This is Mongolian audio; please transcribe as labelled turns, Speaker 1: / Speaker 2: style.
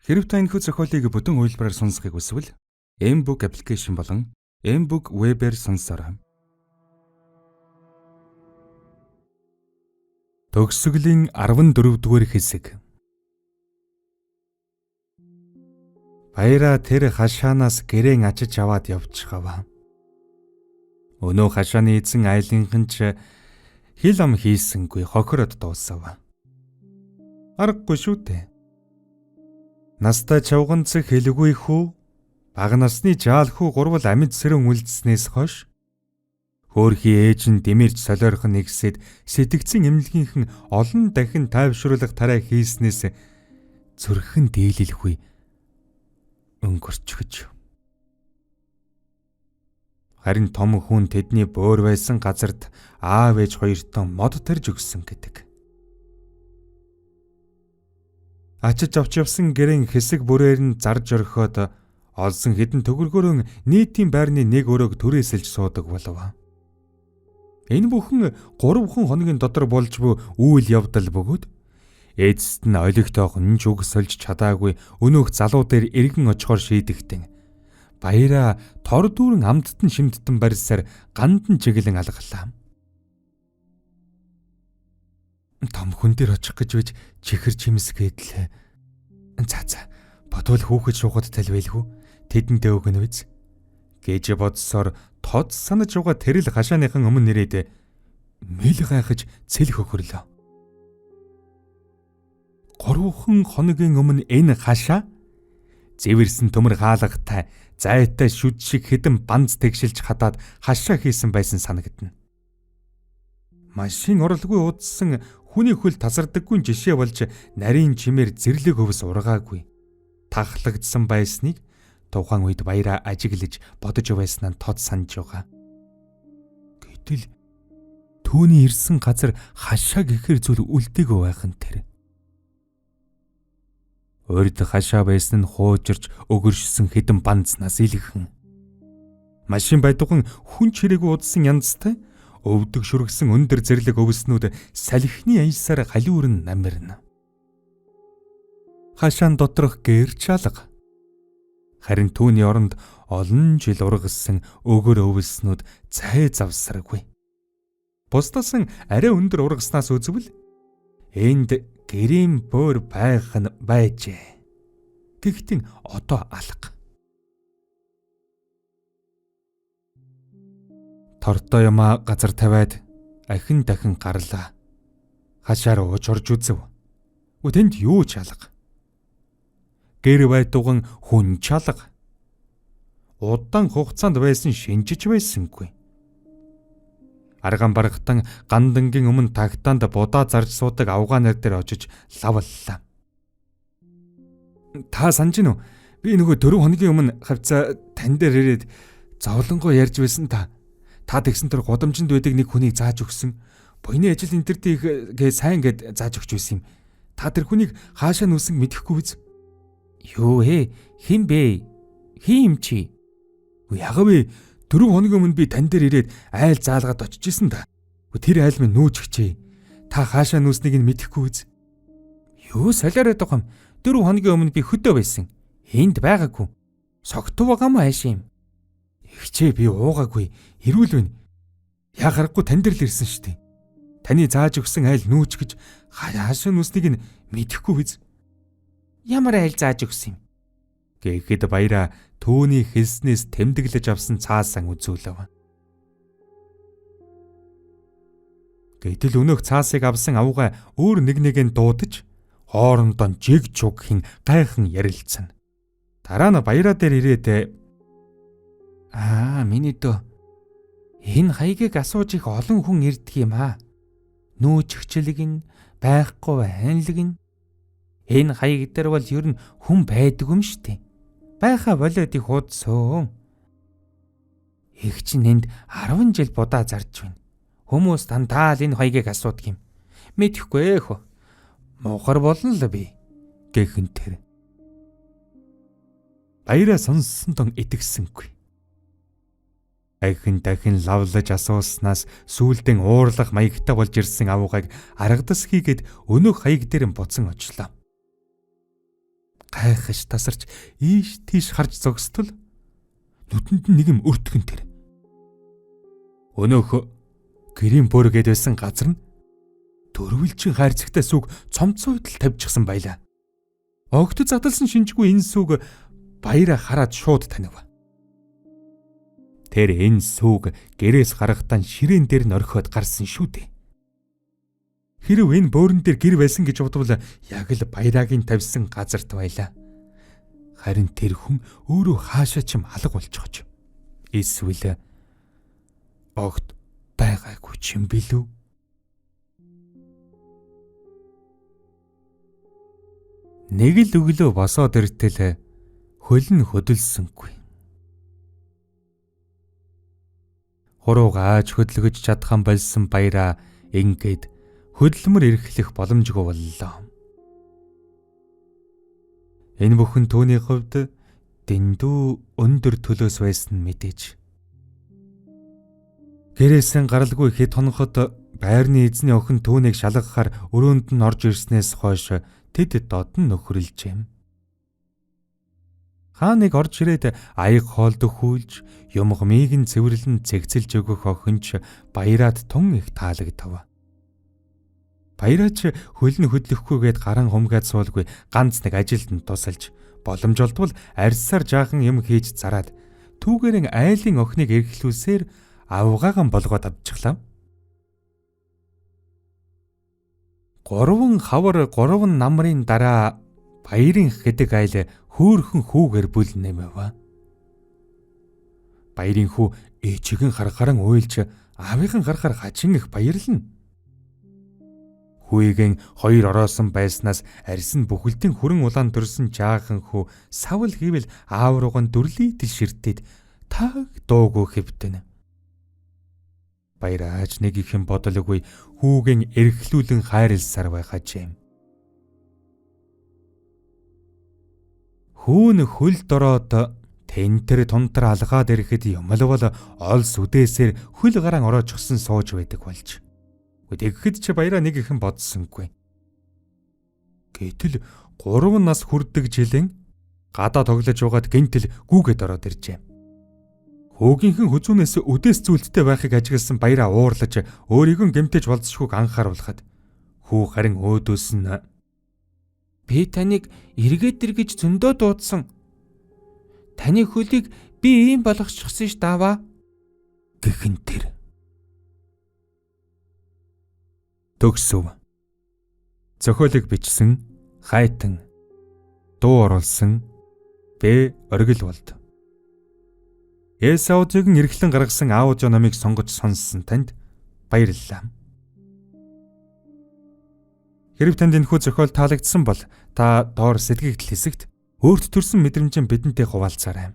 Speaker 1: Хэрэв та энэхүү зохиолыг бүтэн хувилбараар сонсохыг хүсвэл M-Book application болон M-Book Web-ээр сонссорой. Төгсгөлийн 14-р хэсэг. Баяраа тэр хашаанаас гэрээн ачиж аваад явчихав. Өнөө хашааны эзэн айлынхан ч хил ам хийсэнгүй хохироод дуусав. Аргагүй шүү дээ. Настай чавганц хэлгүй хүү, бага насны жаал хүү гурвал амьд сэрэн үлдснээс хойш хөөрхий ээж нь дэмэрч солиорхон нэгсээд сэтгцэн эмнэлгийнхэн олон дахин тайвшруулах тарай хийснээс зүрхэн дийлэлгүй өнгөрчгөж. Харин том хүн тэдний бөөр байсан газарт аав ээж хоёртоо мод тарж өгсөн гэдэг. Ачиж авч явсан гэрэн хэсэг бүрээр нь зарж орхиод олсон хэдэн төгрөгөөрөө нийтийн байрны нэг өрөөг түрээсэлж суудаг болов. Энэ бүхэн 3 хоногийн дотор болж буй үйл явдал бөгөөд эцэст нь олигтойхон ч үг сольж чадаагүй өнөөх залуу дээр эргэн очихоор шийдэгтэн баяраа тор дүүрэн амттан шимттэн барьсаар гандан чиглэн алгалаа. Том хүн дээр очих гэж байж чихэр чимсгээд л. За бодвол хүүхэд шуухад талвэлгүй тэдэндээ өгнө биз гэж бодсоор тод санаж угаа тэрэл хашааныхан өмнө нэрээд мэл гайхаж цэл хөхөрлөө. 3 хоногийн өмнө энэ хашаа зэвэрсэн төмөр хаалгатай зайтай шүд шиг хэдэн банц тэгшилж хадаад хашаа хийсэн байсан санагдана. Машин орлоггүй удсан хүний хөл тасардаггүй жишээ болж нарийн чимээр зэрлэг өвс ургаагүй тахлагдсан байсныг тухайн үед баяраа ажиглаж бодож байснаа тод санаж байгаа. Гэтэл түүний ирсэн газар хашаа гэхэр зүйл үлдээгүй байх нь тэр. Урд хашаа байсан нь хуужирч өгөршсөн хэдэн банцнаас илхэн. Машин байдуган хүн чирээгүй удсан янзтай өвдөг шүргсэн өндөр зэрлэг өвснүүд салхины аясаар халиурн намирна. Хашаан доторх гэрч алга. Харин түүний оронд олон жил ургасан өгөр өвснүүд цай завсаргүй. Бусдаас арай өндөр ургаснаас үзвэл энд гэрэм бөөр байх нь байжээ. Гэхдээ одоо алга. Тортой ямаа газар тавиад ахин дахин гарлаа. Хашаа руу орж үзв. Тэнд юу ч алга. Гэр байдуган хүн ч алга. Удаан хугацаанд байсан шинжиж байсангүй. Арган баргатан гандангийн өмнө тагтаанд будаа зарж суудаг авгаанаар дээр очиж лавллаа. Та санаж гинөө? Би нөгөө 4 хоногийн өмнө хавцаа тань дээр ирээд зовлонгоо ярьж байсан та. Та тэгсэн тэр годамжинд байдаг нэг хүнийг зааж өгсөн. Буйны ажил энтертэй гээ сайн гэд зааж өгч байсан юм. Та тэр хүнийг хаашаа нүүсэн мэдэхгүй биз? Юу хэн бэ? Хин юм чи? Яагав вэ? 4 хоногийн өмнө би тань дээр ирээд айл заалгаад очиж исэн та. Тэр айл минь нүүчихжээ. Та хаашаа нүүснийг нь мэдэхгүй биз? Юу солиороод байгаа юм? 4 хоногийн өмнө би хөдөө байсан. Энд байгаагүй. Согтуу байгаа мó аашаа юм. Ихчээ би уугаагүй. Ирүүл байна. Яа гарахгүй тань дээр л ирсэн шүү дээ. Таны зааж өгсөн айл нүүч гэж хаашаа нүүснийг нь мэдэхгүй биз? Ямар айл зааж өгсөн юм? Гэхэд баяраа түүний хэлснээс тэмдэглэж авсан цаасан үзүүлв. Гэтэл өнөөх цаасыг авсан авгаа өөр нэгэнд дуудаж хоорондоо жиг жугхийн гайхан ярилцсан. Дараа нь баяраа дээр ирээд миний дөө энэ хаягийг асууж их олон хүн ирдэг юм аа. Нүүжигчлэг нь байхгүй хайнлаг нь. Энэ хаяг дээр бол ер нь хүн байдаг юм штэ. Байха болоод их удсөө. Их чинь энд 10 жил будаа зарж байна. Хүмүүс тантаал энэ хаягийг асуудаг юм. Мэдэхгүй хөө. Мухар болно л би. Гэхэн тэр. Баяраа сонссон тон итгэсэнгүй. Ахин дахин лавлаж асууснаас сүүлдэн уурлах маягтай болж ирсэн авуугайг аргадас хийгээд өнөөх хаяг дээр буцан очлоо. гайхаж тасарч ийш тийш харж зогсдол нүдэнд нь нэг юм өртгөн тэр. Өнөөхөө гэрийн бөөргээд байсан газар нь дөрвөлжин хайрцагтай сүг цомцойтол тавьчихсан байлаа. Огт задалсан шинжгүй энэ сүг баяраа хараад шууд танив. Тэр энэ сүг гэрээс гарахтаа ширээн дээр нь орхиод гарсан шүү дээ. Хэрв энэ бөөрөн дээр гэр байсан гэж бодвол яг л баяраагийн тавьсан газарт байлаа. Харин тэр хүн өөрөө хаашаа ч юм алга болчихож. Эсвэл огт байгаагүй ч юм билүү? Нэг л өглөө босоод иртэл хөл нь хөдөлсөнгүй. Хурууг ааж хөдлөж чадхан болсон баяраа ингээд хөдөлмөр эрхлэх боломжгүй боллоо. Энэ бүхэн түүний хувьд дэндүү өндөр төлөөс байсан мэдээж. Гэрээсээ гаралгүй хэд хоноход байрны эзний охин түүнийг шалгахаар өрөөнд нь орж ирснээс хойш тэд дод нь нөхрөлжээ. Хааныг орж ирээд аяг хоолд өхүүлж, юмгмыг нь цэвэрлэн цэгцэлж өгөх охинч баяраад тун их таалагдав. Баяраач хөл нь хөдлөхгүйгээд гаран хумгаад суулгүй ганц нэг ажилд нь тусалж, боломж олдвол арьсаар жаахан юм хийж зараад түүгээрэн айлын охиныг эргэлхлүүлсээр авгаагаан болгоод авчихлаа. 3 хавар 3 намрын дараа баярын хэдэг айл хөөхөн хүүгээр бүл нэмэв. Баярын хүү ээжигийн харахааран уйлж аавынхан харахаар хачин их баярлна. Хүүгийн 2 ороосон байснаас арьс нь бүхэлдийн хүрэн улаан төрсөн жаахан хүү савл хийвэл аав руугаа дүрлийтэл ширтээд таг дуугүй хэвтэнэ. Баяр ааж нэг их юм бодолгүй хүүгийн эрхлүүлэн хайрлсаар байхажээ. Хүүн хөлд ороод тентэр тунтар алгаад ирэхэд юмлвал олс үдээсээр хөл гараан ороочихсон сууж байдаг болж. Тэгэхэд ч баяраа нэг ихэн бодсонгүй. Гэтэл 3 нас хүрдэг жилийн гадаа тоглож байгаад гинтэл гүүгээд ороод иржээ. Хөөгийнхэн хүзүүнээс үдээс зүйлттэй байхыг ажигласан баяраа уурлаж өөрийгөө гэмтэж болцшгүйг анхааруулхад хүү харин өөдөөс нь би таныг эргээд зөндөө дуудсан. Таны хөлийг би ийм болгочихсон ш даваа гэхэн тэр. Төгсөв. Зохиолыг бичсэн Хайтан, дуу оруулсан Б. Оргил болд. Эсаудыг эргэлэн гаргасан аудио номыг сонгож сонссон танд баярлалаа. Хэрв танд энэхүү зохиол таалагдсан бол та доор сэтгэгдэл хэсэгт өөрт төрсэн мэдрэмжээ бидэнтэй хуваалцаарай.